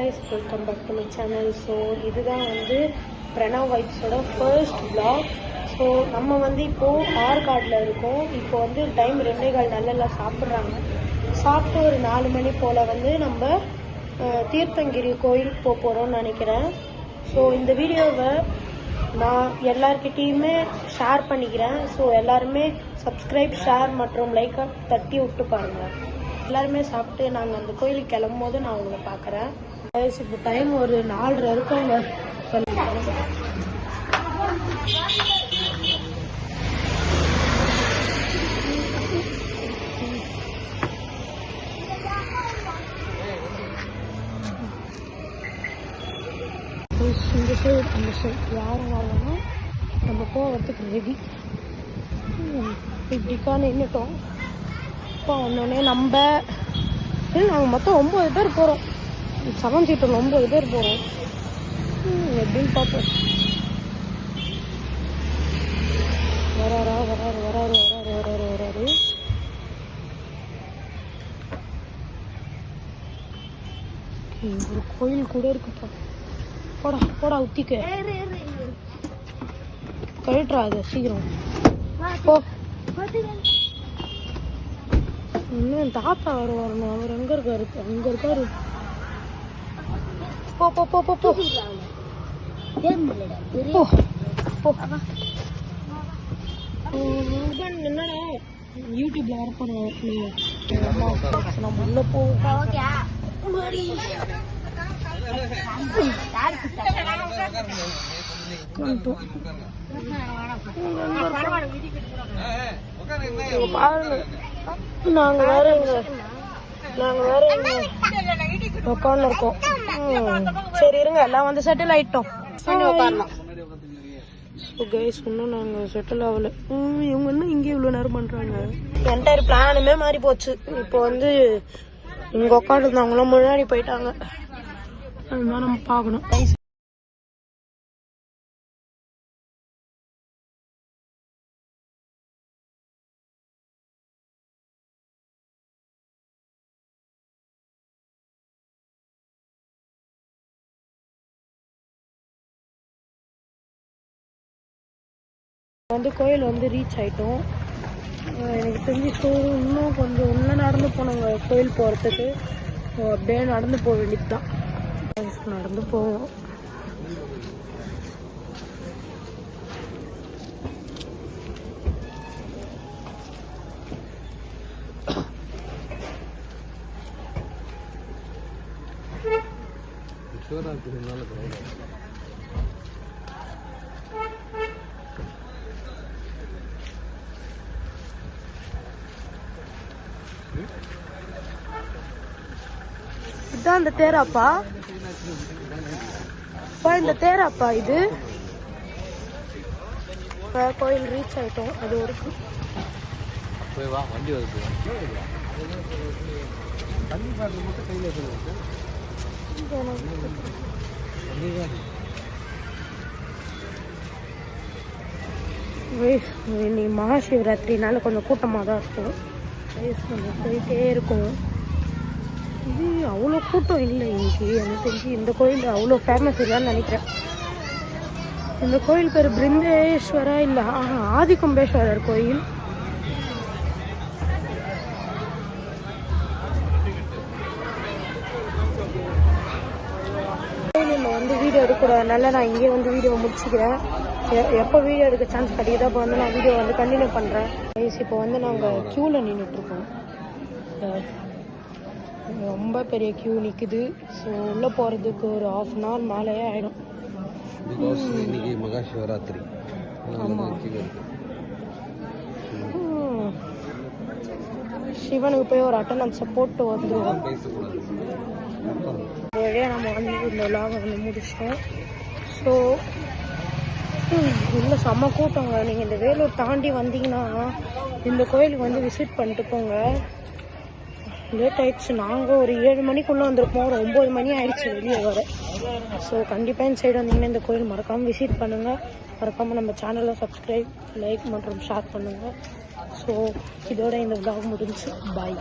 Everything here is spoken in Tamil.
guys, welcome back to my channel. So இதுதான் வந்து பிரணவ் வைப்ஸோட ஃபர்ஸ்ட் vlog. ஸோ நம்ம வந்து இப்போது ஆற்காட்டில் இருக்கோம். இப்போ வந்து டைம் 2:15 நல்லா சாப்பிட்றாங்க. சாப்பிட்டு ஒரு 4 மணி போல் வந்து நம்ம தீர்த்தங்கிரி கோயில் போகிறோம்னு நினைக்கிறேன். ஸோ இந்த வீடியோவை நான் எல்லார்கிட்டையுமே ஷேர் பண்ணிக்கிறேன். ஸோ எல்லாருமே சப்ஸ்கிரைப், ஷேர் மற்றும் லைக்கை தட்டி விட்டு பாருங்கள். எல்லாருமே சாப்பிட்டு நாங்கள் அந்த கோயிலுக்கு கிளம்பும் போது நான் உங்களை பார்க்குறேன். இப்போ டைம் ஒரு 4:30 இருக்குங்க. இந்த சைடு அந்த சைடு யாரும் வரலன்னா நம்ம போகிறதுக்கு ரெடி. இப்படிக்கா நின்றுட்டோம். இப்போ ஒன்னொன்னே நாங்கள் மொத்தம் 9 பேர் போகிறோம். 7 சீட்டில் 9 பேர் போகிறோம். எப்படின்னு பார்ப்போம். வராரு. ஒரு கோயில் கூட இருக்குப்பா. போடா உத்திக்க கழட்டுறா அது சீக்கிரம் போ. இன்னும் தாத்தா வரணும். அவர் எங்க இருக்காரு? அங்க இருக்காரு. போ போ போ போ போ என்னடா யூடியூப்ல வர போறோம். நம்ம உள்ள போவோம். பாருங்க, நாங்க வேற உட்காந்து இருக்கோம். சரி இருங்க, எல்லாம் வந்து செட்டில் ஆயிட்டோம். இன்னும் நாங்க செட்டில் ஆகல. இவங்க இன்னும் இங்கே இவ்வளவு நேரம் பண்றாங்க. என்டையர் பிளானுமே மாறி போச்சு. இப்போ வந்து இங்க உட்காந்து இருந்தவங்களும் முன்னாடி போயிட்டாங்க. அதுதான் நம்ம பார்க்கணும். வந்து கோயில் வந்து ரீச் ஆயிட்டோம். எனக்கு தெரிஞ்சு இன்னும் கொஞ்சம் இன்னும் நடந்து போனோங்க கோயில் போகிறதுக்கு. அப்படியே நடந்து போக வேண்டியது தான். நடந்து போவோம். இதான் இந்த தேராப்பா. இந்த தேராப்பா இது. கோயில் ரீச் ஆயிட்டோம். அது ஒரு இன்னைக்கு மகாசிவராத்திரினால கொஞ்சம் கூட்டமாக தான் இருக்கும். கொஞ்சம் போயிட்டே இருக்கும். இது அவ்வளோ கூட்டம் இல்லை இன்னைக்கு. எனக்கு தெரிஞ்சு இந்த கோயில் அவ்வளோ ஃபேமஸ் இல்லைன்னு நினைக்கிறேன். இந்த கோயில் பேர் பிருந்தேஸ்வரா இல்லை ஆதிகும்பேஸ்வரர் கோயில். கோயிலில் வந்து வீடியோ எடுக்கிறதுனால நான் இங்கே வந்து வீடியோ முடிச்சுக்கிறேன். எப்போ வீடியோ எடுக்க சான்ஸ் கிடைக்குதோ அப்போ வந்து நான் வீடியோ வந்து கண்டினியூ பண்ணுறேன். இப்போ வந்து நாங்கள் க்யூவில் நின்றுட்டுருக்கோம். ரொம்ப பெரிய கியூ நிற்குது. ஸோ உள்ளே போகிறதுக்கு ஒரு 1/2 hour மேலேயே ஆகிடும். இன்னைக்கு மகாசிவராத்திரி. ஆமாம், சிவனுக்கு போய் ஒரு அட்டண்டன்ஸை போட்டு வந்துடுவோம். வழியாக நம்ம வந்து இந்த விழாவை வந்து முடிச்சிட்டோம். ஸோ இல்லை செம்ம கூட்டங்க. நீங்கள் இந்த வேலூர் தாண்டி வந்தீங்கன்னா இந்த கோயிலுக்கு வந்து விசிட் பண்ணிட்டு போங்க. லேட் ஆயிடுச்சு. நாங்கள் ஒரு 7 மணிக்குள்ளே வந்திருப்போம். ஒரு 9 மணி ஆயிடுச்சு வெளியே வர. ஸோ கண்டிப்பாக இந்த சைடு வந்தீங்கன்னா இந்த கோயில் மறக்காமல் விசிட் பண்ணுங்கள். மறக்காமல் நம்ம சேனலை சப்ஸ்கிரைப், லைக் மற்றும் ஷேர் பண்ணுங்கள். ஸோ இதோட இந்த vlog முடிஞ்சு. பாய்.